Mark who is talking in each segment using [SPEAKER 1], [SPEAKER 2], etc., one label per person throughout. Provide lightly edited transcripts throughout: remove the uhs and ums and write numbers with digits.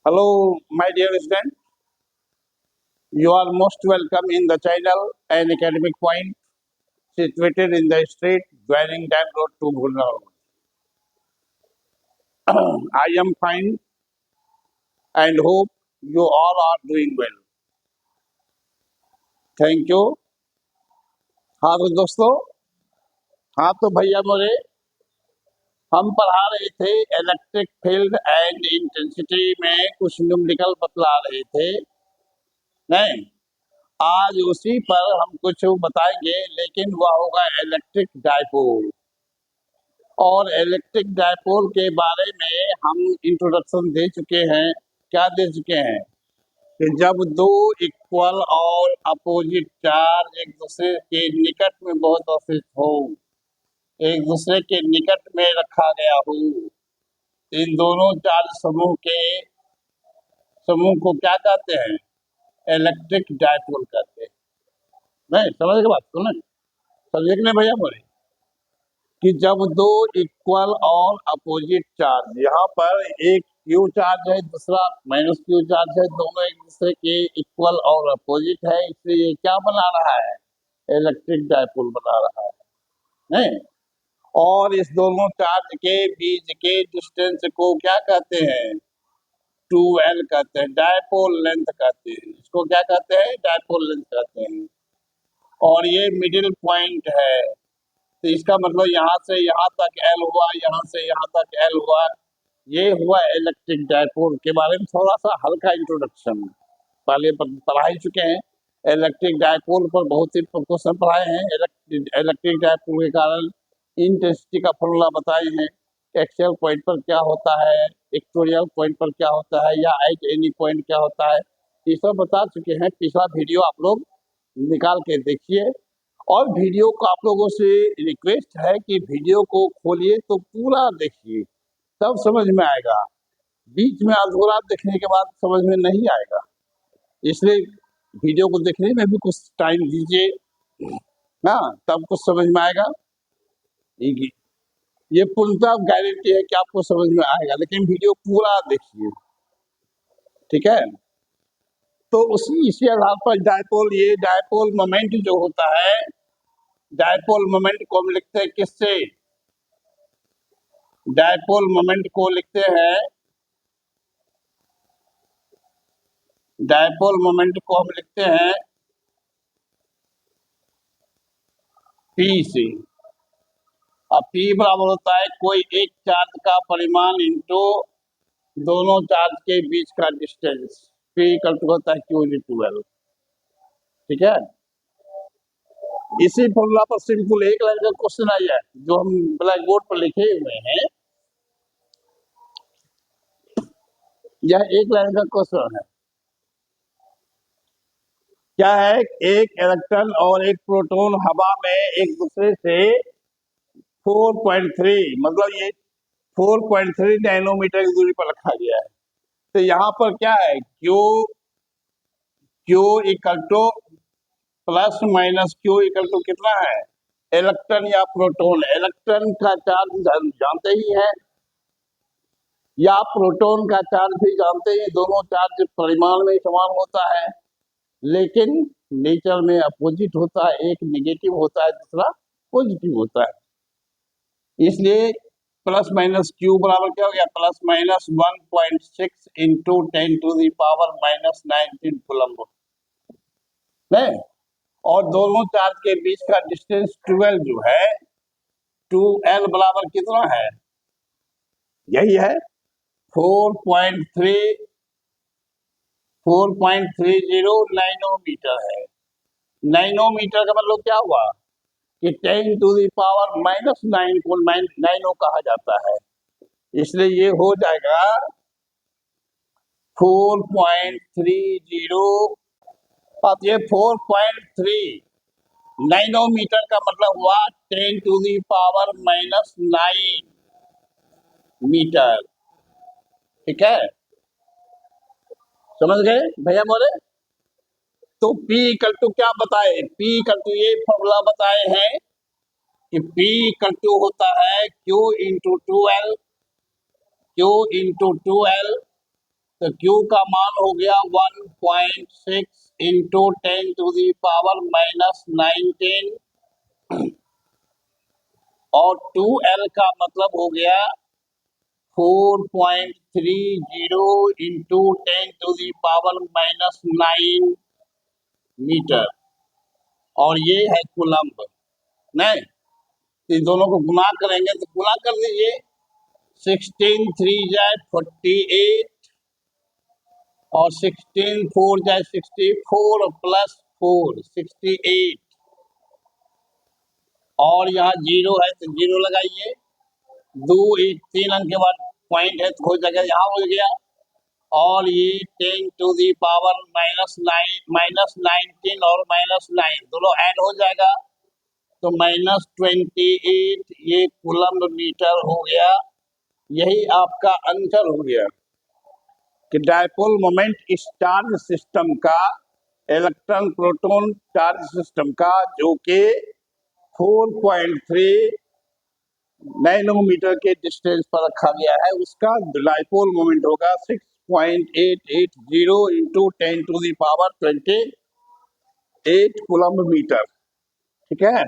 [SPEAKER 1] Hello, my dear student. You are most welcome in the channel and academic point situated in the street Dwelling Dam Road to Bhulna. I am fine and hope you all are doing well. Thank you. हाँ तो दोस्तों, हाँ तो भैया मोरे, हम पढ़ा रहे थे इलेक्ट्रिक फील्ड एंड इंटेंसिटी में कुछ न्यूमेरिकल बतला रहे थे। नहीं, आज उसी पर हम कुछ बताएंगे, लेकिन वह होगा इलेक्ट्रिक डायपोल। और इलेक्ट्रिक डायपोल के बारे में हम इंट्रोडक्शन दे चुके हैं। क्या दे चुके हैं कि जब दो इक्वल और अपोजिट चार्ज एक दूसरे के निकट में बहुत अवस्थित हो, एक दूसरे के निकट में रखा गया हो, इन दोनों चार्ज समूह को क्या कहते हैं? इलेक्ट्रिक डायपोल कहते हैं। नहीं समझ के बात सुने, समझे कि नहीं भैया बोले कि जब दो इक्वल और अपोजिट चार्ज, यहाँ पर एक क्यू चार्ज है, दूसरा माइनस क्यू चार्ज है, दोनों एक दूसरे के इक्वल और अपोजिट है, इसलिए क्या बना रहा है? इलेक्ट्रिक डायपोल बना रहा है। नहीं, और इस दोनों चार्ज के बीच के डिस्टेंस को क्या कहते हैं? 2L कहते हैं, डायपोल लेंथ कहते हैं। इसको क्या कहते हैं? डायपोल लेंथ कहते हैं। और ये मिडिल पॉइंट है, तो इसका मतलब यहाँ से यहाँ तक L हुआ, यहाँ से यहाँ तक L हुआ। ये हुआ इलेक्ट्रिक डायपोल के बारे में थोड़ा सा हल्का इंट्रोडक्शन। पहले पढ़ा ही चुके हैं। इलेक्ट्रिक डायपोल पर बहुत ही क्वेश्चन पढ़ाए हैं। इलेक्ट्रिक डायपोल के कारण इंटेंसिटी का फॉर्मूला बताए हैं। एक्सियल पॉइंट पर क्या होता है, इक्वेटोरियल पॉइंट पर क्या होता है, या एट एनी पॉइंट क्या होता है, ये सब बता चुके हैं। पिछला वीडियो आप लोग निकाल के देखिए। और वीडियो को आप लोगों से रिक्वेस्ट है कि वीडियो को खोलिए तो पूरा देखिए, तब समझ में आएगा। बीच में अधूरा देखने के बाद समझ में नहीं आएगा, इसलिए वीडियो को देखने में भी कुछ टाइम दीजिए ना, तब कुछ समझ में आएगा। ये पूर्णतः गारंटी है कि आपको समझ में आएगा, लेकिन वीडियो पूरा देखिए, ठीक है। तो इसी आधार पर ये डायपोल मोमेंट जो होता है, डायपोल मोमेंट को हम लिखते हैं किससे? डायपोल मोमेंट को लिखते हैं, डायपोल मोमेंट को हम लिखते हैं P से। अब P बराबर होता है कोई एक चार्ज का परिमाण इंटू दोनों चार्ज के बीच का डिस्टेंस। P इक्वल टू होता है Q/2L, ठीक है। इसी फॉर्मूला पर सिंपल एक लाइन का क्वेश्चन आया है, जो हम ब्लैक बोर्ड पर लिखे हुए हैं। यह एक लाइन का क्वेश्चन है। क्या है? एक इलेक्ट्रॉन और एक प्रोटॉन हवा में एक दूसरे से 4.3 मतलब ये 4.3 नैनोमीटर की दूरी पर रखा गया है। तो यहाँ पर क्या है? Q equal to plus minus Q equal to कितना है? इलेक्ट्रॉन या प्रोटॉन। इलेक्ट्रॉन का चार्ज जानते ही है, या प्रोटॉन का चार्ज भी जानते हैं। दोनों चार्ज परिमाण में समान होता है, लेकिन नेचर में अपोजिट होता है। एक नेगेटिव होता है, दूसरा पॉजिटिव होता है। इसलिए प्लस माइनस Q बराबर क्या हो गया? Plus minus 1.6 into 10⁻⁻⁹ coulomb. नहीं, और दोनों चार्ज के बीच का डिस्टेंस 12 जो है, 2L बराबर कितना है? यही है 4.30 नैनोमीटर है। नैनोमीटर का मतलब क्या हुआ कि 10⁻⁻⁹ को नैनो कहा जाता है। इसलिए ये हो जाएगा 4.30। अब ये 4.3 नैनोमीटर का मतलब हुआ 10⁻⁹ मीटर, ठीक है। समझ गए भैया बोले? तो P इक्वल टू क्या बताए? P इक्वल टू ये फॉर्मूला बताए हैं कि P इक्वल टू होता है Q इंटू 2L तो Q का मान हो गया 1.6 इंटू 10⁻⁻19 और 2L का मतलब हो गया 4.30 इंटू 10⁻⁻9 मीटर, और ये है कूलम्ब। नहीं, इन दोनों को गुना करेंगे तो गुना कर लीजिए, 16 3 जाए 48 और 16 4 जाए 64 प्लस 4 68, और यहाँ जीरो है तो जीरो लगाइए, 2 1 3 अंक के बाद पॉइंट है तो हो जगह यहाँ हो गया, और ये 10⁻⁻9 और -9 दोनों ऐड हो जाएगा तो -28 ये कूलम्ब मीटर हो गया। यही आपका आंसर हो गया कि डायपोल मोमेंट इस चार्ज सिस्टम का, इलेक्ट्रॉन प्रोटॉन चार्ज सिस्टम का, जो कि 4.3 नैनोमीटर के डिस्टेंस पर रखा गया है, उसका डायपोल मोमेंट होगा 6.880 इंटू 10⁻28 कूलम्ब मीटर। ठीक है,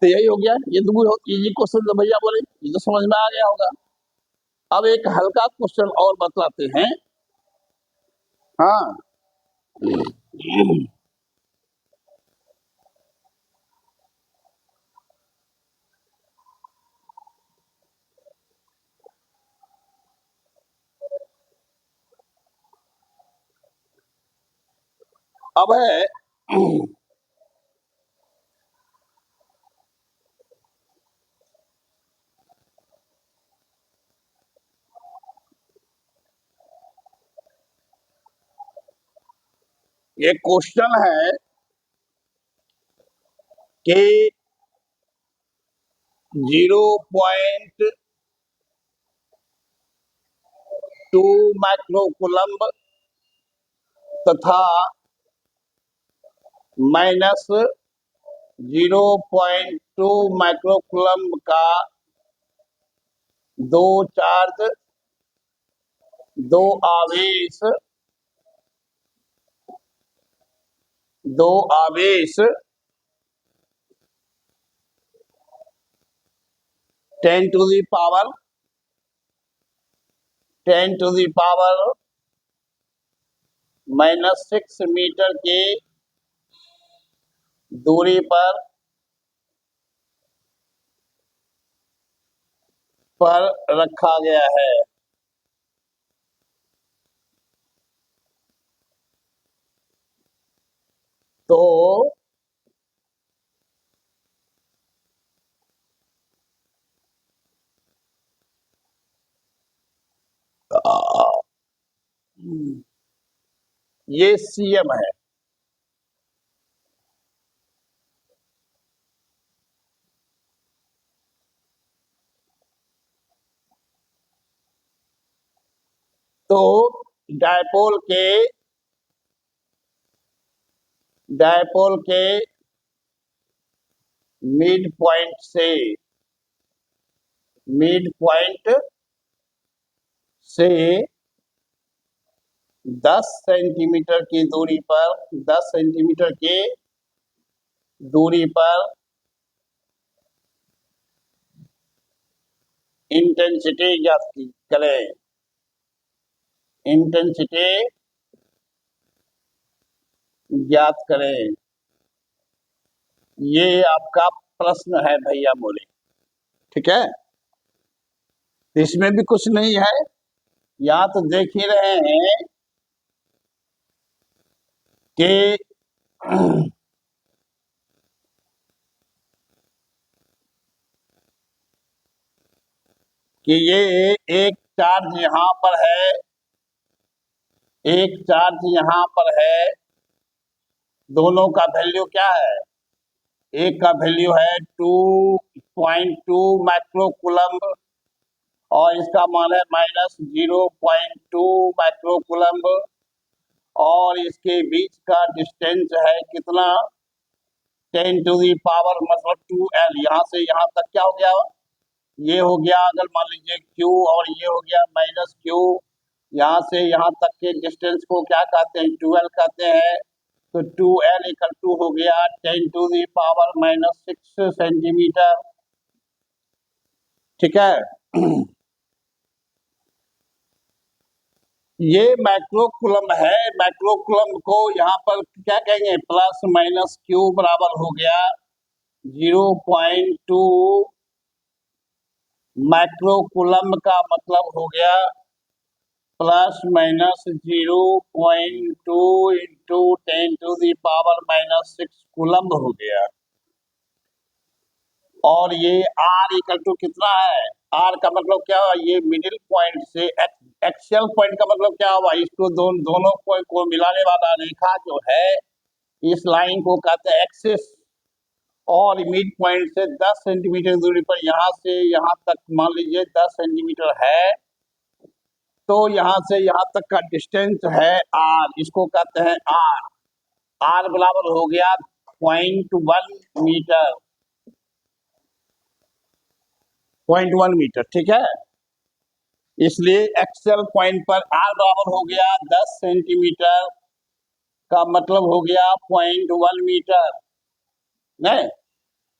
[SPEAKER 1] तो यही हो गया। ये दो इजी क्वेश्चन तो भैया बोले ये तो समझ में आ गया होगा। अब एक हल्का क्वेश्चन और बतलाते हैं। हाँ, अब है ये क्वेश्चन है कि 0.2 माइक्रोकूलम्ब तथा -0.2 माइक्रोकूलम्ब का दो चार्ज, दो आवेश, दो आवेश 10 टू दी पावर -6 मीटर की दूरी पर रखा गया है। तो ये सीएम है। तो डायपोल के मिड पॉइंट से 10 सेंटीमीटर की दूरी पर 10 सेंटीमीटर की दूरी पर इंटेंसिटी ज्ञात करें। इंटेंसिटी ज्ञात करें, ये आपका प्रश्न है भैया बोले। ठीक है, इसमें भी कुछ नहीं है, यहाँ तो देख ही रहे हैं कि कि ये एक चार्ज यहाँ पर है, एक चार्ज यहाँ पर है, दोनों का वैल्यू क्या है? एक का वैल्यू है 2.2 माइक्रोकूलम्ब और इसका मान है -0.2 माइक्रोकूलम्ब, और इसके बीच का डिस्टेंस है कितना? 10 टू दी पावर मतलब 2L। यहाँ से यहाँ तक क्या हो गया? ये हो गया अगर मान लीजिए Q, और ये हो गया माइनस Q। यहाँ से यहाँ तक के डिस्टेंस को क्या कहते हैं, 12 कहते हैं। तो 2L इक्वल टू हो गया 10⁻⁻6 सेंटीमीटर। ठीक है। ये माइक्रोकुलम है। माइक्रोकुलम को यहाँ पर क्या कहेंगे, प्लस माइनस Q बराबर हो गया 0.2 माइक्रोकुलम का मतलब हो गया प्लस माइनस 0.2 इंटू 10⁻⁻6 कुलम हो गया। और ये R इक्वल टू कितना है, R का मतलब क्या हुआ, ये मिडिल पॉइंट से एक्सियल पॉइंट का मतलब क्या हुआ, इसको दोनों को मिलाने वाला रेखा जो है, इस लाइन को कहते हैं एक्सिस। और मिड पॉइंट से 10 सेंटीमीटर दूरी पर यहाँ से यहाँ तक मान लीजिए 10 सेंटीमीटर है, तो यहाँ से यहाँ तक का डिस्टेंस है R, इसको कहते हैं R। R बराबर हो गया 0.1 मीटर, 0.1 मीटर। ठीक है। इसलिए एक्सेल पॉइंट पर R बराबर हो गया 10 सेंटीमीटर का मतलब हो गया 0.1 मीटर। नहीं,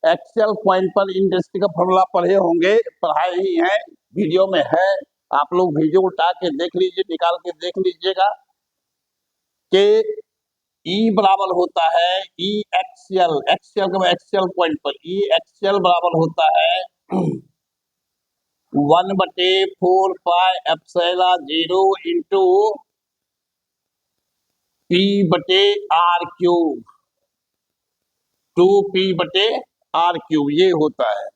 [SPEAKER 1] एक्सेल पॉइंट पर इंडस्ट्री का फॉर्मूला पढ़े होंगे, पढ़ाए ही है, वीडियो में है। आप लोग वीडियो उठा के देख लीजिए, निकाल के देख लीजिएगा कि E बराबर होता है E एक्सियल, एक्सियल का एक्सियल पॉइंट पर E एक्सियल बराबर होता है 1/4πε0 इंटू P/R³, 2P/R³ ये होता है।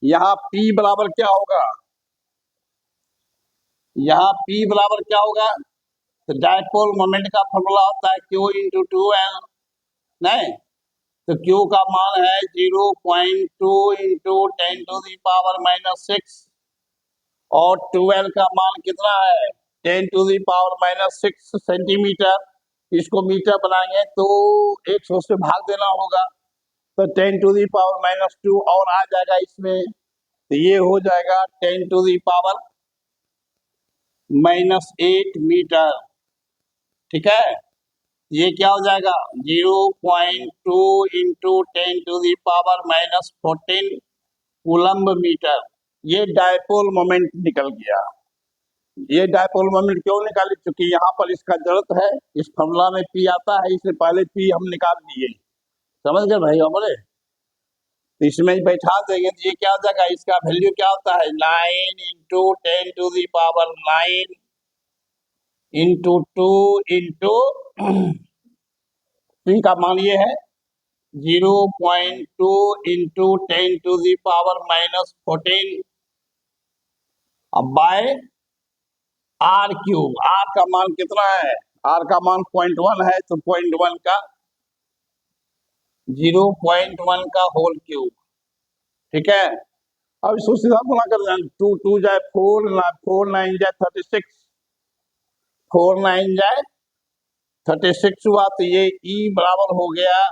[SPEAKER 1] यहाँ P बराबर क्या होगा, यहाँ P बराबर क्या होगा, तो डायपोल मोमेंट का फॉर्मूला होता है Q इंटू 2L। नहीं, तो Q का मान है 0.2 इंटू 10⁻⁻6 और 2L का मान कितना है 10⁻⁻6 सेंटीमीटर। इसको मीटर बनाएंगे तो 100 से भाग देना होगा, तो 10⁻⁻2 और आ जाएगा इसमें, तो ये हो जाएगा 10⁻⁻8 मीटर। ठीक है। ये क्या हो जाएगा 0.2 इंटू 10⁻⁻14 कूलम्ब मीटर। ये डायपोल मोमेंट निकल गया। ये डायपोल मोमेंट क्यों निकाली, क्योंकि यहाँ पर इसका जरूरत है, इस फॉर्मूला में P आता है, इससे पहले P हम निकाल दिए। समझ गए भाई हमारे, तो इसमें ही बैठा देंगे तो ये क्या हो जाएगा, इसका वैल्यू क्या होता है 9 इंटू 10⁻9 इंटू 2 इंटू P का मान ये है 0.2 इंटू 10⁻⁻14 अब बाय R³। R का मान कितना है, R का मान 0.1 है, तो 0.1 का 0.1 का होल क्यूब। ठीक है। अब इसको सीधा गुणा कर देना, 2 जाए 4, 4 9 जाए 36, 4 9 जाए 36 हुआ, तो ये E बराबर हो गया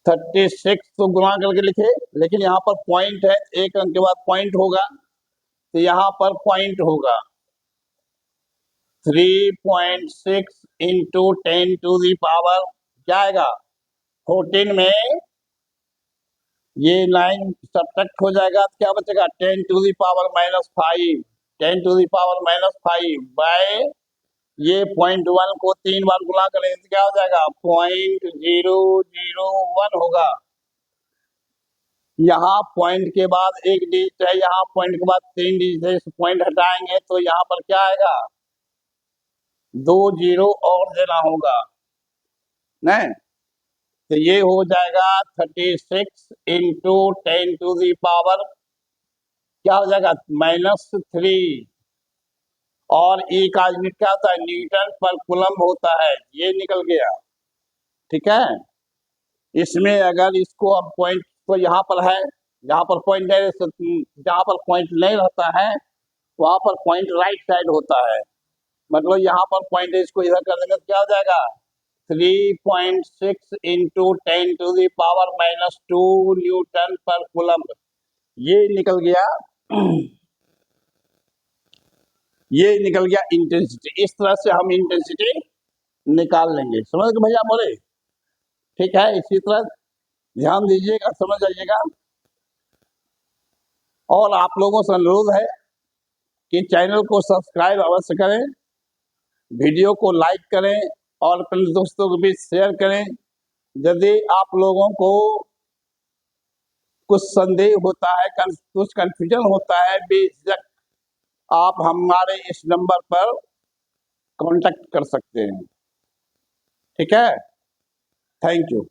[SPEAKER 1] 36, तो गुणा करके लिखे, लेकिन यहाँ पर पॉइंट है, एक अंक के बाद पॉइंट होगा, तो यहाँ पर पॉइंट होगा 3.6 इंटू 10⁻, क्या आएगा 14 में ये 9 सब्ट्रैक्ट हो जाएगा, तो क्या बचेगा 10⁻⁻5, 10⁻⁻5 बाय ये 0.1 को 3 बार गुणा करें तो क्या हो जाएगा 0.001 होगा। यहाँ पॉइंट के बाद एक डिजिट है, यहाँ पॉइंट के बाद 3 डिजिट है, इस पॉइंट हटाएंगे तो यहाँ पर क्या आएगा 2 0 और देना होगा। नहीं, तो ये हो जाएगा 36 इंटू 10⁻, क्या हो जाएगा -3, और E का यूनिट क्या होता है न्यूटन पर कूलम्ब होता है, ये निकल गया। ठीक है। इसमें अगर इसको अब पॉइंट तो यहाँ पर है, जहाँ पर पॉइंट नहीं, जहाँ पर पॉइंट नहीं रहता है वहां पर पॉइंट राइट साइड होता है, मतलब यहाँ पर पॉइंट है, इसको इधर कर देंगे तो क्या हो जाएगा 3.6 इंटू 10⁻⁻² न्यूटन पर कूलम्ब। ये निकल गया ये निकल गया इंटेंसिटी। इस तरह से हम इंटेंसिटी निकाल लेंगे। समझ गए भैया बोले? ठीक है, इसी तरह ध्यान दीजिएगा, समझ जाइएगा। और आप लोगों से अनुरोध है कि चैनल को सब्सक्राइब अवश्य करें, वीडियो को लाइक करें और अपने दोस्तों के बीच शेयर करें। यदि आप लोगों को कुछ संदेह होता है, कुछ कंफ्यूजन होता है, बेझिझक आप हमारे इस नंबर पर कांटेक्ट कर सकते हैं। ठीक है, थैंक यू।